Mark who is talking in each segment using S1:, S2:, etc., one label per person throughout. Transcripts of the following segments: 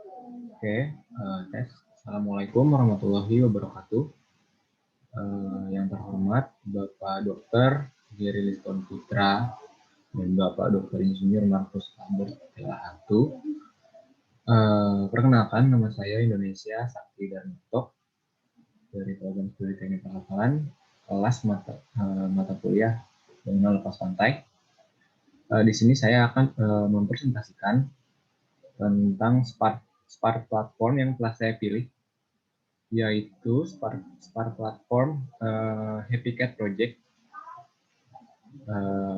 S1: Oke, tes. Assalamualaikum warahmatullahi wabarakatuh. Yang terhormat Bapak Dr. Geri Liston Putra dan Bapak Dr. Insinyur Markus Albert Telahatu. Perkenalkan, nama saya Indonesia Sakti Darmito dari program studi teknik perkapalan, kelas mata kuliah bangunan lepas pantai. Di sini saya akan mempresentasikan tentang Spark platform yang telah saya pilih, yaitu Spark platform Happy Cat Project.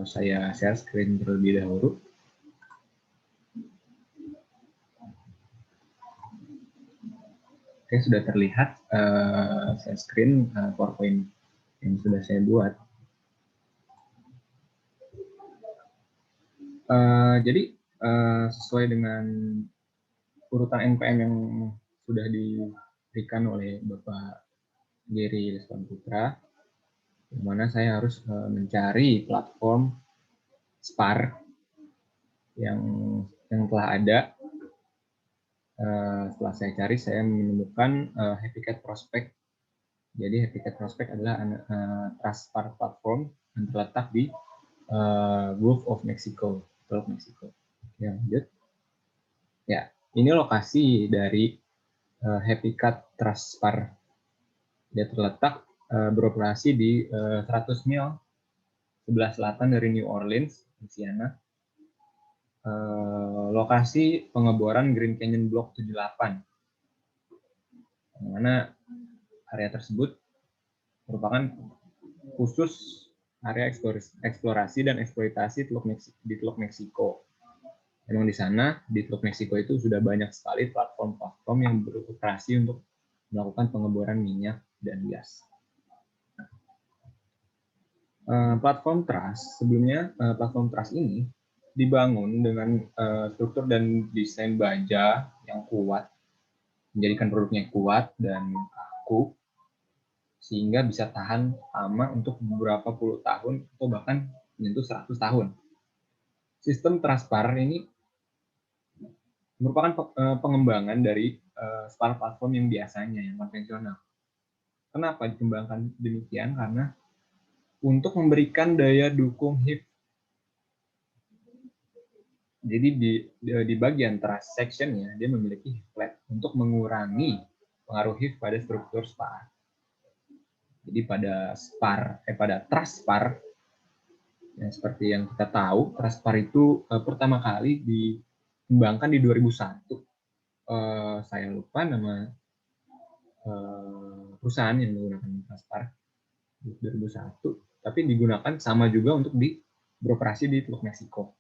S1: Saya share screen terlebih dahulu. Oke, sudah terlihat share screen PowerPoint yang sudah saya buat. Jadi sesuai dengan urutan NPM yang sudah diberikan oleh Bapak Geri Liston Putra, di mana saya harus mencari platform Spark yang telah ada. Setelah saya cari, saya menemukan Happy Cat Prospect. Jadi Happy Cat Prospect adalah trust Spark platform yang terletak di Gulf of Mexico, Teluk Meksiko. Ya, lanjut. Ya, ini lokasi dari Happy Cat Trust Spark. Dia terletak beroperasi di 100 mil sebelah selatan dari New Orleans, Louisiana. Lokasi pengeboran Green Canyon Block 78, yang mana area tersebut merupakan khusus area eksplorasi dan eksploitasi di Teluk Meksiko. Memang di sana, di Teluk Meksiko itu sudah banyak sekali platform-platform yang beroperasi untuk melakukan pengeboran minyak dan gas. Platform trust, sebelumnya platform trust ini dibangun dengan struktur dan desain baja yang kuat, menjadikan produknya kuat dan kaku, sehingga bisa tahan lama untuk beberapa puluh tahun atau bahkan menyentuh 100 tahun. Sistem Trustpar ini merupakan pengembangan dari Spark platform yang biasanya, yang konvensional. Kenapa dikembangkan demikian? Karena untuk memberikan daya dukung HIP. Jadi di bagian trust section-nya, dia memiliki flat untuk mengurangi pengaruh HIP pada struktur SPAR. Jadi pada trust SPAR, ya, seperti yang kita tahu, trust SPAR itu pertama kali dikembangkan di 2001. Saya lupa nama perusahaan yang menggunakan trust SPAR di 2001, tapi digunakan sama juga untuk beroperasi di Teluk Meksiko.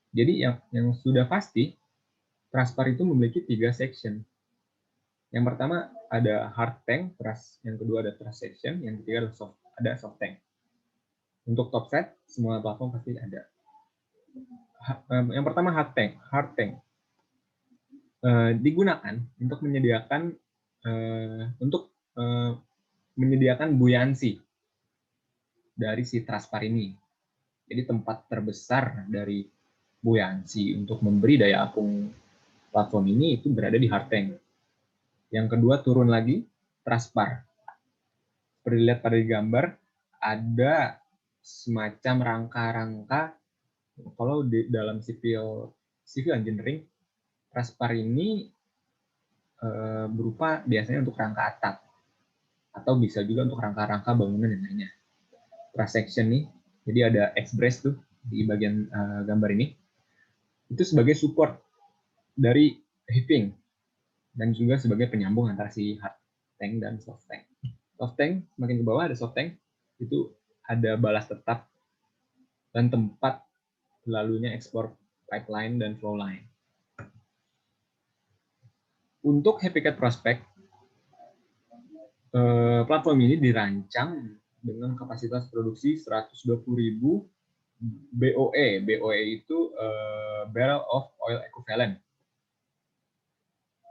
S1: Jadi yang sudah pasti, Trustpar itu memiliki 3 section. Yang pertama ada hard tank, yang kedua ada trust section, yang ketiga ada soft tank. Untuk top set, semua platform pasti ada. Yang pertama hard tank. Digunakan untuk menyediakan buoyancy dari si Trustpar ini. Jadi tempat terbesar dari buoyancy untuk memberi daya apung platform ini itu berada di hard tank. Yang kedua turun lagi, Trustpar. Seperti dilihat pada gambar, ada semacam rangka-rangka. Kalau di dalam civil engineering, Trustpar ini berupa biasanya untuk rangka atap, atau bisa juga untuk rangka-rangka bangunan yang lainnya. Truss section nih, jadi ada X-brace tuh di bagian gambar ini. Itu sebagai support dari hipping dan juga sebagai penyambung antara si hard tank dan soft tank. Soft tank, semakin ke bawah ada soft tank, itu ada balas tetap dan tempat lalunya ekspor pipeline dan flow line. Untuk Happy Cat Prospect, platform ini dirancang dengan kapasitas produksi 120.000 BOE. BOE itu barrel of oil equivalent,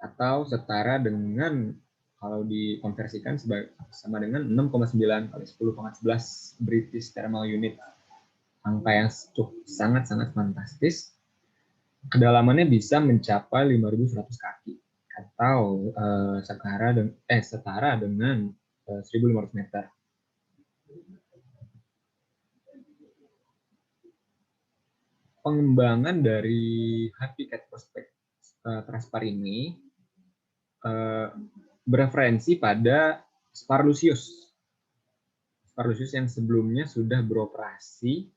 S1: atau setara dengan, kalau dikonversikan sama dengan 6,9 kali 10 × 11 British Thermal Unit. Angka yang sangat-sangat fantastis. kedalamannya bisa mencapai 5.100 kaki atau setara dengan 1.500 meter. Pengembangan dari Habitat Prospect Traspar ini bereferensi pada Spar Lucius. Spar Lucius yang sebelumnya sudah beroperasi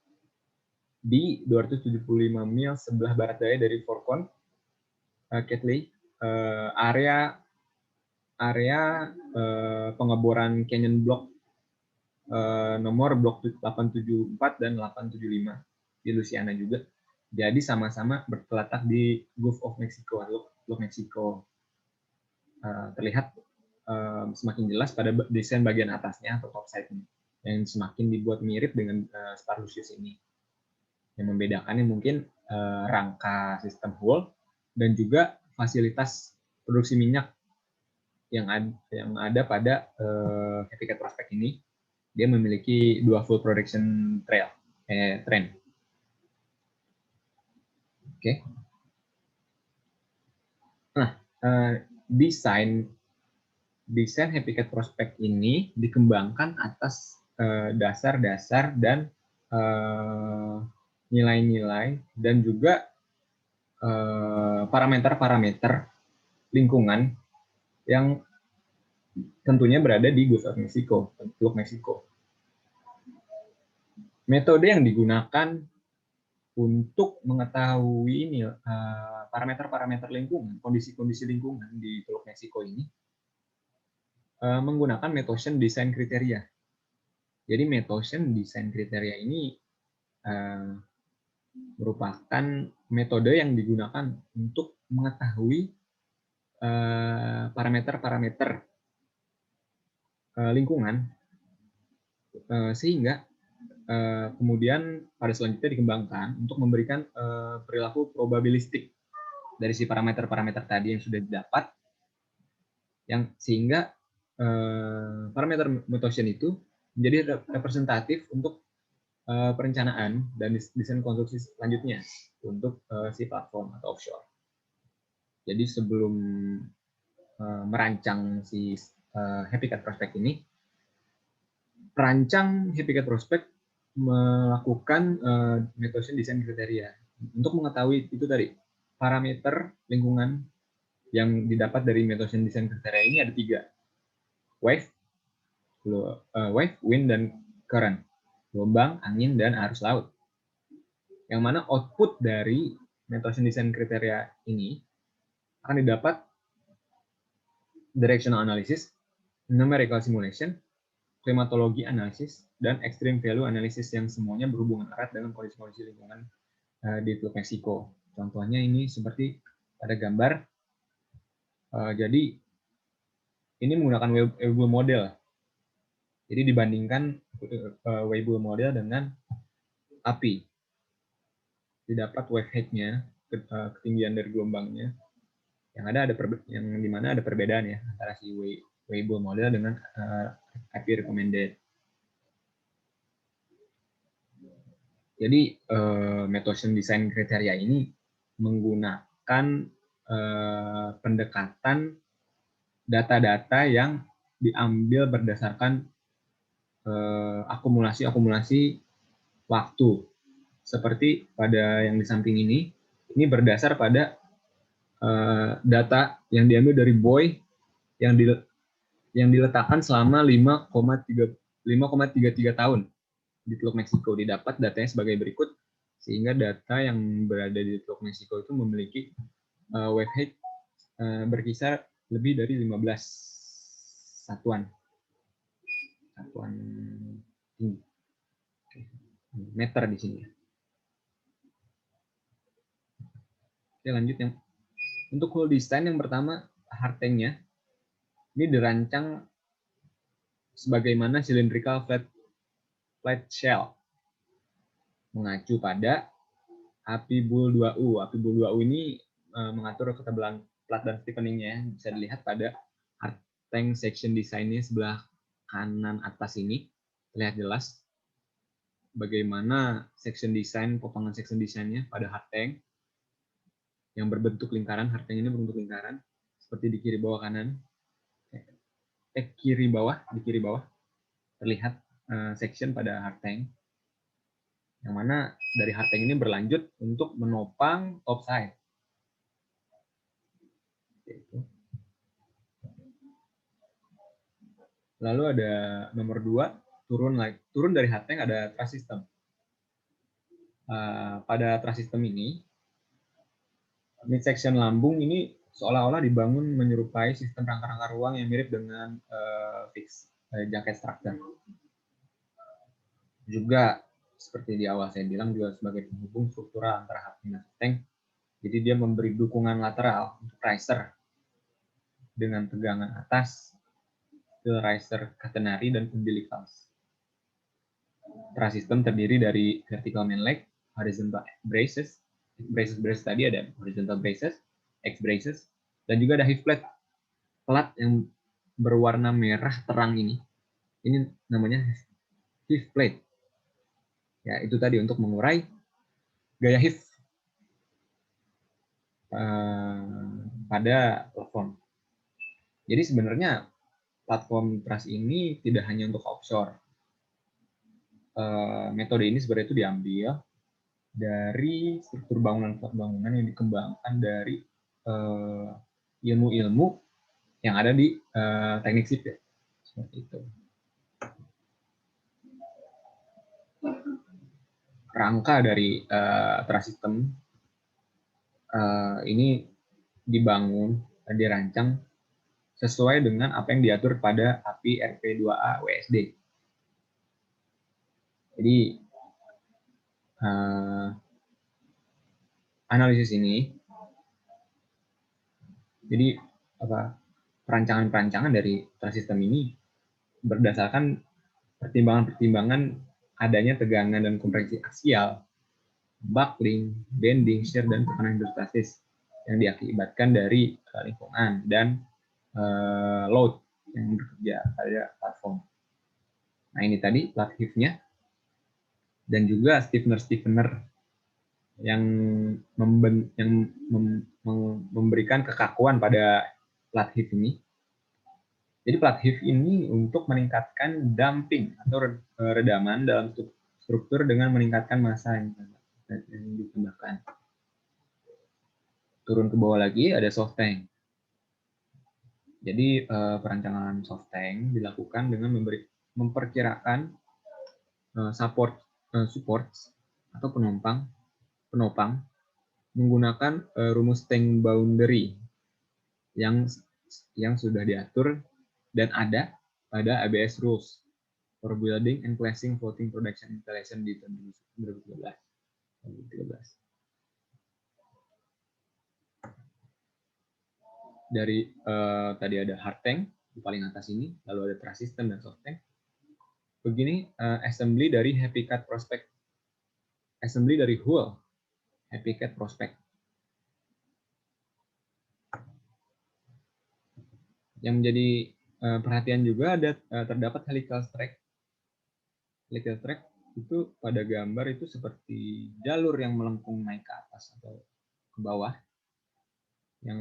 S1: di 275 mil sebelah barat daya dari Fort Con, Catley, area pengeboran Canyon Block nomor blok 874 dan 875 di Louisiana juga. Jadi sama-sama berterletak di Gulf of Mexico atau Teluk Meksiko. Terlihat semakin jelas pada desain bagian atasnya atau topside-nya yang semakin dibuat mirip dengan Spar Lucius ini. Yang membedakannya mungkin rangka sistem hull dan juga fasilitas produksi minyak yang ada pada Habitat Prospect ini. Dia memiliki dua full production train. Oke. Nah, desain Habitat Prospect ini dikembangkan atas dasar-dasar dan nilai-nilai dan juga parameter-parameter lingkungan yang tentunya berada di Gulf of Mexico, Teluk Meksiko. Metode yang digunakan untuk mengetahui parameter-parameter lingkungan, kondisi-kondisi lingkungan di Teluk Meksiko ini menggunakan Metocean Design Criteria. Jadi Metocean Design Criteria ini merupakan metode yang digunakan untuk mengetahui parameter-parameter lingkungan sehingga kemudian pada selanjutnya dikembangkan untuk memberikan perilaku probabilistik dari si parameter-parameter tadi yang sudah didapat, yang sehingga parameter Metocean itu menjadi representatif untuk perencanaan dan desain konstruksi selanjutnya untuk si platform atau offshore. Jadi sebelum merancang si Habitat Prospect ini, perancang Habitat Prospect melakukan Metocean Design Criteria untuk mengetahui itu tadi parameter lingkungan yang didapat dari Metocean Design Criteria ini ada 3, wave, wind dan current, gelombang, angin dan arus laut. Yang mana output dari Metocean Design Criteria ini akan didapat directional analysis, numerical simulation, klimatologi analisis, dan extreme value analysis yang semuanya berhubungan erat dengan kondisi-kondisi lingkungan di Teluk Meksiko. Contohnya ini seperti pada gambar. Jadi ini menggunakan Weibull model. Jadi dibandingkan Weibull model dengan api, didapat wave height-nya, ketinggian dari gelombangnya, yang dimana ada perbedaan ya antara si Weibull model dengan api recommended. Jadi Metocean Design Criteria ini menggunakan pendekatan data-data yang diambil berdasarkan akumulasi waktu. Seperti pada yang di samping ini berdasar pada data yang diambil dari buoy yang diletakkan selama 5,33 tahun di Teluk Meksiko. Didapat datanya sebagai berikut, sehingga data yang berada di Teluk Meksiko itu memiliki wave height berkisar lebih dari 15 satuan tinggi meter di sini. Oke, lanjut yang untuk hull design yang pertama, hard tank-nya ini dirancang sebagaimana cylindrical flat shell mengacu pada API Bull 2U. API Bull 2U ini mengatur ketebalan plat dan stiffening-nya. Bisa dilihat pada hard tank section design-nya sebelah kanan atas ini. Terlihat jelas bagaimana section design, potongan section design-nya pada hard tank. yang berbentuk lingkaran. Hard tank ini berbentuk lingkaran seperti di kiri bawah kanan, kiri bawah, di kiri bawah terlihat section pada hard tank, yang mana dari hard tank ini berlanjut untuk menopang top side. Lalu ada nomor 2, turun dari hard tank ada truss system. Pada truss system ini, midsection lambung ini seolah-olah dibangun menyerupai sistem rangka-rangka ruang yang mirip dengan jacket structure. Juga seperti di awal saya bilang, juga sebagai penghubung struktural antara hard tank dan soft tank. Jadi dia memberi dukungan lateral untuk riser dengan tegangan atas, riser catenary dan umbilicals. Truss system terdiri dari vertical main leg, horizontal braces tadi ada horizontal braces, X braces, dan juga ada hip plate. Plat yang berwarna merah terang ini namanya hip plate. Ya, itu tadi untuk mengurai gaya hip pada platform. Jadi sebenarnya platform truss ini tidak hanya untuk offshore. Metode ini sebenarnya itu diambil dari struktur bangunan yang dikembangkan dari ilmu-ilmu yang ada di teknik sipil. Seperti itu. Rangka dari truss system ini dibangun dan dirancang sesuai dengan apa yang diatur pada API RP2A WSD. Jadi analisis ini, jadi perancangan-perancangan dari truss system ini berdasarkan pertimbangan-pertimbangan adanya tegangan dan kompresi aksial, buckling, bending, shear, dan tekanan hidrostatis yang diakibatkan dari lingkungan dan load yang bekerja pada platform. Nah, ini tadi plat hip-nya dan juga stiffener yang memberikan kekakuan pada plat hip ini. Jadi plat hip ini untuk meningkatkan damping atau redaman dalam struktur dengan meningkatkan massa yang ditambahkan. Turun ke bawah lagi ada soft tank. Jadi perancangan soft tank dilakukan dengan memperkirakan support atau penopang menggunakan rumus tank boundary yang sudah diatur dan ada pada ABS rules for building and placing floating production installation di tahun 2013. Dari tadi ada hard tank di paling atas ini, lalu ada truss system dan soft tank. Begini assembly dari Happy Cat Prospect, assembly dari hull Happy Cat Prospect. Yang menjadi perhatian juga ada terdapat helical track. Helical track itu pada gambar itu seperti jalur yang melengkung naik ke atas atau ke bawah yang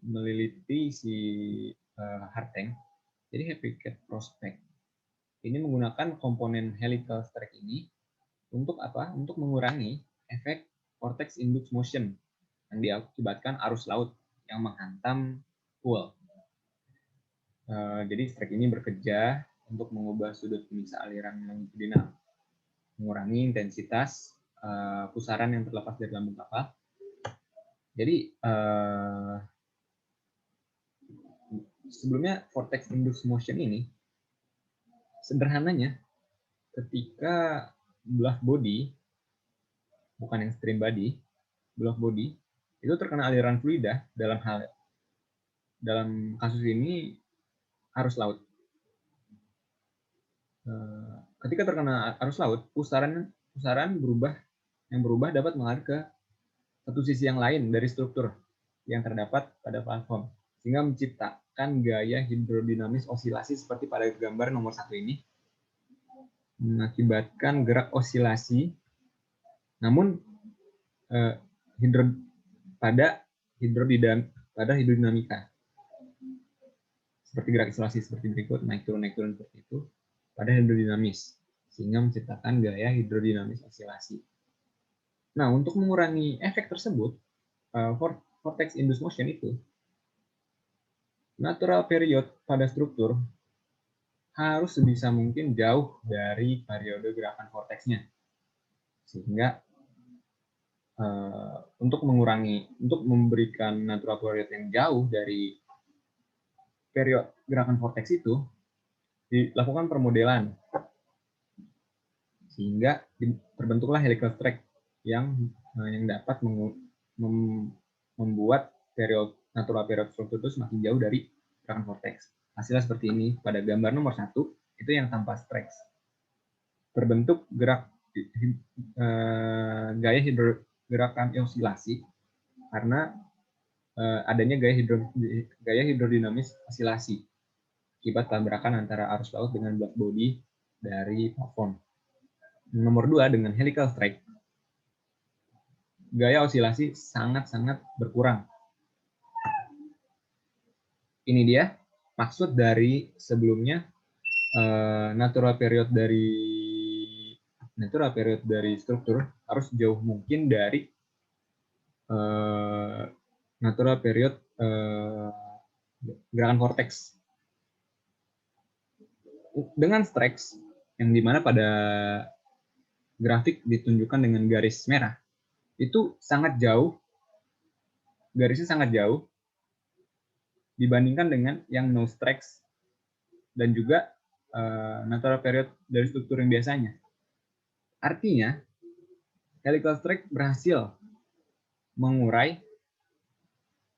S1: meliliti si hard tank. Jadi Happy Cat Prospect ini menggunakan komponen helical track ini untuk apa? Untuk mengurangi efek vortex induced motion yang diakibatkan arus laut yang menghantam hull. Jadi track ini bekerja untuk mengubah sudut pemisah aliran longitudinal, mengurangi intensitas pusaran yang terlepas dari lambung kapal. Jadi sebelumnya vortex induced motion ini sederhananya ketika belah body, bukan yang stream body, belah body itu terkena aliran fluida, dalam kasus ini arus laut. Ketika terkena arus laut, pusaran yang berubah dapat mengalir ke satu sisi yang lain dari struktur yang terdapat pada platform, sehingga menciptakan gaya hidrodinamis osilasi seperti pada gambar nomor 1 ini, mengakibatkan gerak osilasi. Namun pada hidrodinamika. Seperti gerak isolasi seperti berikut, naik turun seperti itu pada hidrodinamis, sehingga menciptakan gaya hidrodinamis osilasi. Nah, untuk mengurangi efek tersebut, vortex induced motion itu, natural period pada struktur harus sebisa mungkin jauh dari periode gerakan vortexnya, sehingga untuk memberikan natural period yang jauh dari periode gerakan vortex itu, dilakukan permodelan sehingga terbentuklah helical track yang dapat membuat natural period struktur itu semakin jauh dari gerakan vortex. Hasilnya seperti ini. Pada gambar nomor 1 itu yang tanpa tracks. Terbentuk gaya gerakan osilasi karena adanya gaya hidrodinamis osilasi akibat tabrakan antara arus laut dengan black body dari plafon. Nomor 2, dengan helical track, gaya osilasi sangat-sangat berkurang. Ini dia maksud dari sebelumnya natural period dari struktur harus jauh mungkin dari natural period gerakan vortex. Dengan strikes yang dimana pada grafik ditunjukkan dengan garis merah, itu sangat jauh, garisnya sangat jauh dibandingkan dengan yang no strikes dan juga natural period dari struktur yang biasanya. Artinya, helical track berhasil mengurai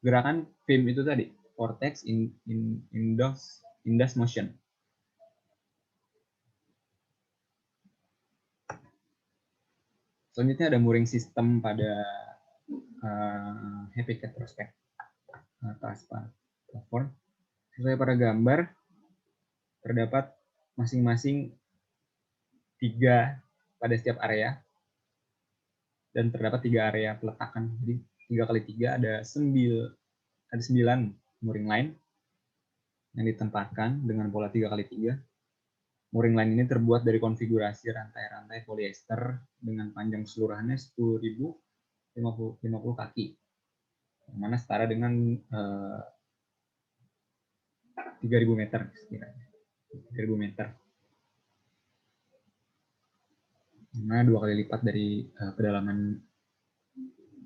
S1: gerakan film itu tadi, vortex induced motion. Selanjutnya ada mooring system pada heavy cat prospect platform. Sesuai pada gambar, terdapat masing-masing 3 pada setiap area dan terdapat 3 area peletakan. Jadi 3 kali 3 ada 9 mooring line yang ditempatkan dengan pola 3 kali 3. Mooring line ini terbuat dari konfigurasi rantai-rantai polyester dengan panjang keseluruhannya 10.050 kaki, yang mana setara dengan 3.000 meter sekiranya. 3.000 meter. Nah, 2 kali lipat dari kedalaman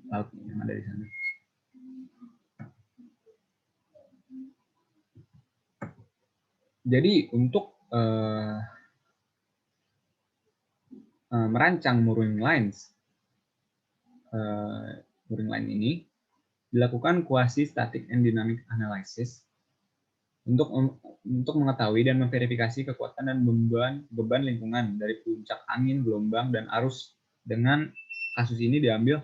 S1: laut yang ada di sana. Jadi untuk merancang mooring line ini dilakukan quasi static and dynamic analysis untuk mengetahui dan memverifikasi kekuatan dan beban lingkungan dari puncak angin, gelombang, dan arus. Dengan kasus ini diambil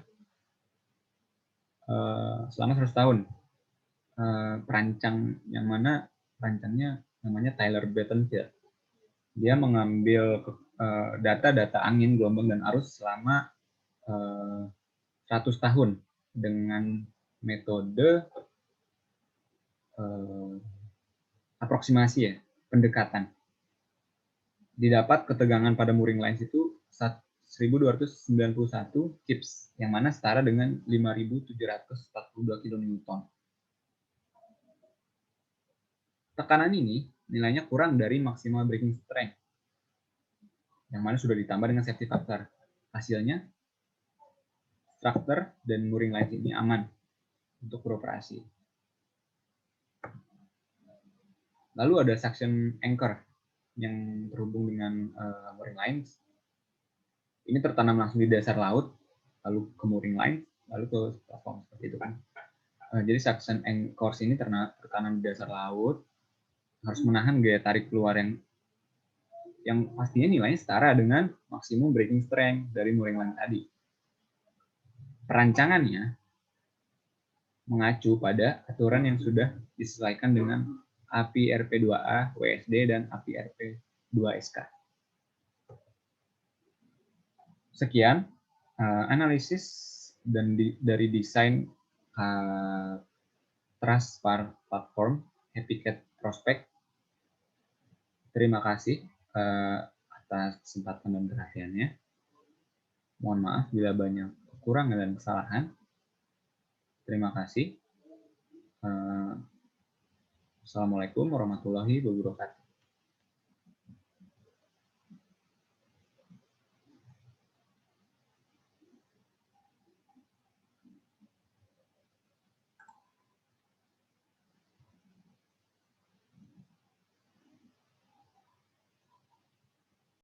S1: selama 100 tahun. Perancang yang mana perancangnya namanya Tyler Battenfield. Dia mengambil data-data angin, gelombang, dan arus selama 100 tahun dengan metode aproksimasi ya, pendekatan. Didapat ketegangan pada mooring lines itu 1.291 kips, yang mana setara dengan 5.742 kN. Tekanan ini nilainya kurang dari maksimal breaking strength, yang mana sudah ditambah dengan safety factor. Hasilnya, structure dan mooring lines ini aman untuk beroperasi. Lalu ada suction anchor yang terhubung dengan mooring lines. Ini tertanam langsung di dasar laut, lalu ke mooring line, lalu ke platform seperti itu kan. Jadi suction anchors ini tertanam di dasar laut, harus menahan gaya tarik keluar yang pastinya nilainya setara dengan maksimum breaking strength dari mooring line tadi. Perancangannya mengacu pada aturan yang sudah disesuaikan dengan API RP2A WSD dan API RP2SK. Sekian analisis dari desain Trust Platform, Happy Cat Prospect. Terima kasih atas kesempatan dan perhatiannya. Mohon maaf bila banyak kekurangan dan kesalahan. Terima kasih. Assalamualaikum warahmatullahi wabarakatuh.